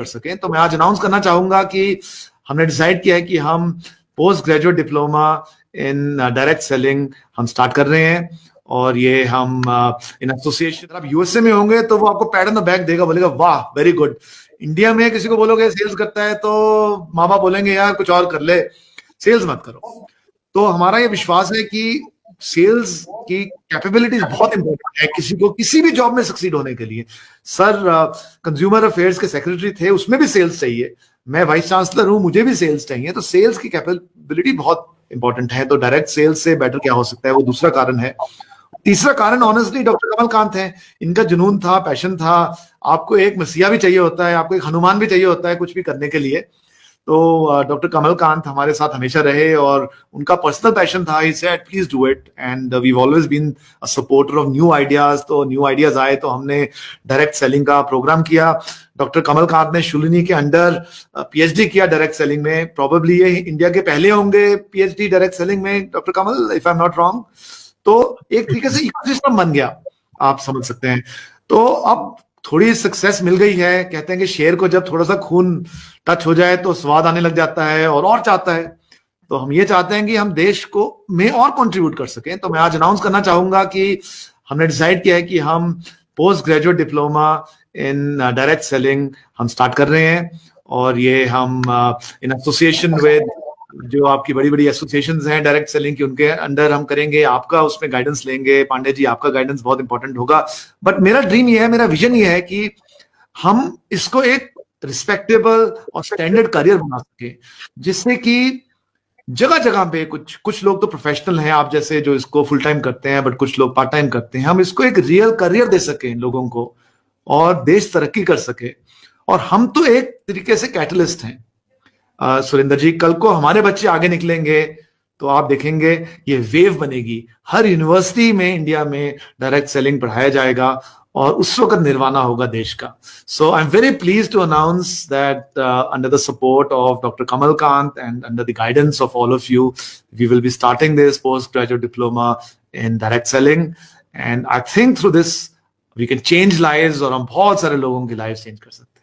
कर सकें। तो मैं आज अनाउंस करना चाहूंगा कि हमने डिसाइड किया है कि हम post graduate diploma in direct selling हम स्टार्ट कर रहे हैं। और ये हम इन एसोसिएशन, आप यूएसए में होंगे तो वो आपको पैड ऑन द बैक देगा, बोलेगा वाह वेरी गुड। इंडिया में किसी को बोलोगे सेल्स करता है तो माँ बाप बोलेंगे यार कुछ और कर ले, सेल्स मत करो। तो हमारा ये विश्वास है कि सेल्स की कैपेबिलिटीज बहुत इंपॉर्टेंट है किसी को किसी भी जॉब में सक्सीड होने के लिए। सर कंज्यूमर अफेयर्स के सेक्रेटरी थे, उसमें भी सेल्स चाहिए। मैं वाइस चांसलर हूं, मुझे भी सेल्स चाहिए। तो सेल्स की कैपेबिलिटी बहुत इंपॉर्टेंट है। तो डायरेक्ट सेल्स से बेटर क्या हो सकता है, वो दूसरा कारण है। तीसरा कारण ऑनेस्टली डॉक्टर कमलकांत हैं। इनका जुनून था, पैशन था। आपको एक मसीहा भी चाहिए होता है, आपको एक हनुमान भी चाहिए होता है कुछ भी करने के लिए। तो डॉक्टर कमलकांत हमारे साथ हमेशा रहे और उनका पर्सनल पैशन था। He said please do it, and we always been a supporter of new ideas. तो न्यू आइडियाज आए तो हमने डायरेक्ट सेलिंग का प्रोग्राम किया। डॉक्टर कमलकांत ने शुलिनी के अंडर पीएचडी किया डायरेक्ट सेलिंग में। प्रोबेबली ये इंडिया के पहले होंगे पीएचडी डायरेक्ट सेलिंग में, doctor Kamal, if I am not wrong. तो एक तरीके से इकोसिस्टम बन गया, आप समझ सकते हैं। तो अब थोड़ी सक्सेस मिल गई है। कहते हैं कि शेर को जब थोड़ा सा खून टच हो जाए तो स्वाद आने लग जाता है और चाहता है। तो हम ये चाहते हैं कि हम देश को में और कंट्रीब्यूट कर सकें। तो मैं आज अनाउंस करना चाहूंगा कि हमने डिसाइड किया है कि हम post graduate diploma in direct selling हम स्टार्ट कर रहे हैं। और ये हम इन एसोसिएशन विद जो आपकी बड़ी बड़ी एसोसिएशंस हैं डायरेक्ट सेलिंग की, उनके अंडर हम करेंगे। आपका उसमें गाइडेंस लेंगे, पांडे जी आपका गाइडेंस बहुत इंपॉर्टेंट होगा। बट मेरा ड्रीम ये है, मेरा विजन ये है कि हम इसको एक रिस्पेक्टेबल और स्टैंडर्ड करियर बना सके, जिससे कि जगह जगह पे कुछ लोग तो प्रोफेशनल हैं आप जैसे जो इसको फुल टाइम करते हैं, बट कुछ लोग पार्ट टाइम करते हैं। हम इसको एक रियल करियर दे सकें लोगों को और देश तरक्की कर सके। और हम तो एक तरीके से कैटलिस्ट हैं। सुरेंद्र जी, कल को हमारे बच्चे आगे निकलेंगे तो आप देखेंगे ये वेव बनेगी। हर यूनिवर्सिटी में इंडिया में डायरेक्ट सेलिंग पढ़ाया जाएगा और उस वक्त निर्वाणा होगा देश का। So I am very pleased to announce that under the support of doctor Kamalkant and under the guidance of all of you, we will be starting this post graduate diploma in direct selling. And I think through this we can change lives, और हम बहुत सारे लोगों की life change कर सकते हैं।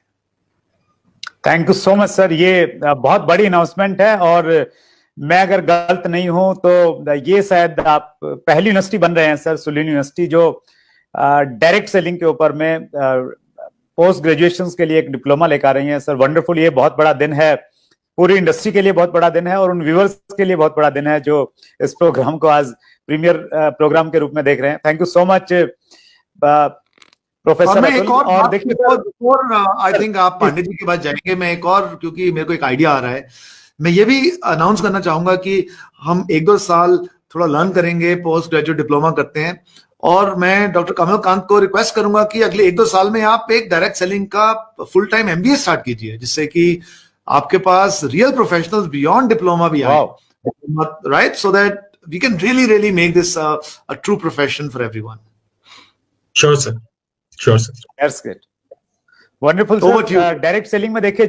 Thank you so much sir. ये बहुत बड़ी अनाउंसमेंट है और मैं अगर गलत नहीं हूं तो ये शायद आप पहली यूनिवर्सिटी बन रहे हैं सर, शुलिनी यूनिवर्सिटी, जो डायरेक्ट सेलिंग के ऊपर में पोस्ट ग्रेजुएशन के लिए एक डिप्लोमा लेकर आ रही हैं सर। वंडरफुल। ये बहुत बड़ा दिन है, पूरी इंडस्ट्री के लिए बहुत बड़ा दिन है और उन व्यूअर्स के लिए बहुत बड़ा दिन है जो इस प्रोग्राम को आज प्रीमियर प्रोग्राम के रूप में देख रहे हैं। Thank you so much professor. और देखिए, आई थिंक आप पांडे जी के पास जाएंगे। मैं एक और, क्योंकि मेरे को एक आइडिया आ रहा है, मैं ये भी अनाउंस करना चाहूंगा कि हम 1-2 साल थोड़ा लर्न करेंगे, पोस्ट ग्रेजुएट डिप्लोमा करते हैं। और मैं डॉक्टर कमलकांत को रिक्वेस्ट करूंगा कि अगले 1-2 साल में आप एक डायरेक्ट सेलिंग का फुल टाइम एमबीए स्टार्ट कीजिए, जिससे कि आपके पास रियल प्रोफेशनल्स बियॉन्ड डिप्लोमा भी आए, right? So that we can really make this a true profession for everyone. Sure sir, sure sir. That's good, wonderful sir. Direct selling में देखिए,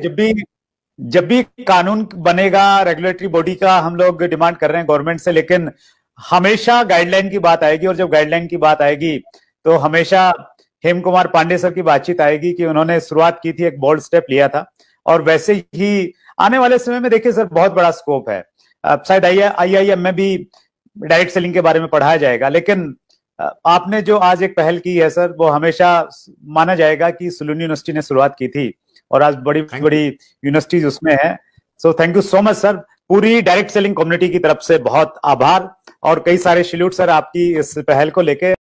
जब भी कानून बनेगा रेगुलेटरी बॉडी का, हम लोग डिमांड कर रहे हैं गवर्नमेंट से, लेकिन हमेशा गाइडलाइन की बात आएगी। और जब गाइडलाइन की बात आएगी तो हमेशा हेम कुमार पांडे सर की बातचीत आएगी कि उन्होंने शुरुआत की थी, एक बोल्ड स्टेप लिया था। और वैसे ही आने वाले समय में देखिए सर, बहुत बड़ा स्कोप है। शायद IIM में भी डायरेक्ट सेलिंग के बारे में पढ़ाया जाएगा, लेकिन आपने जो आज एक पहल की है सर, वो हमेशा माना जाएगा कि शुलिनी यूनिवर्सिटी ने शुरुआत की थी और आज बड़ी बड़ी यूनिवर्सिटीज उसमें है। So thank you so much sir. पूरी डायरेक्ट सेलिंग कम्युनिटी की तरफ से बहुत आभार और कई सारे सैल्यूट सर आपकी इस पहल को लेके।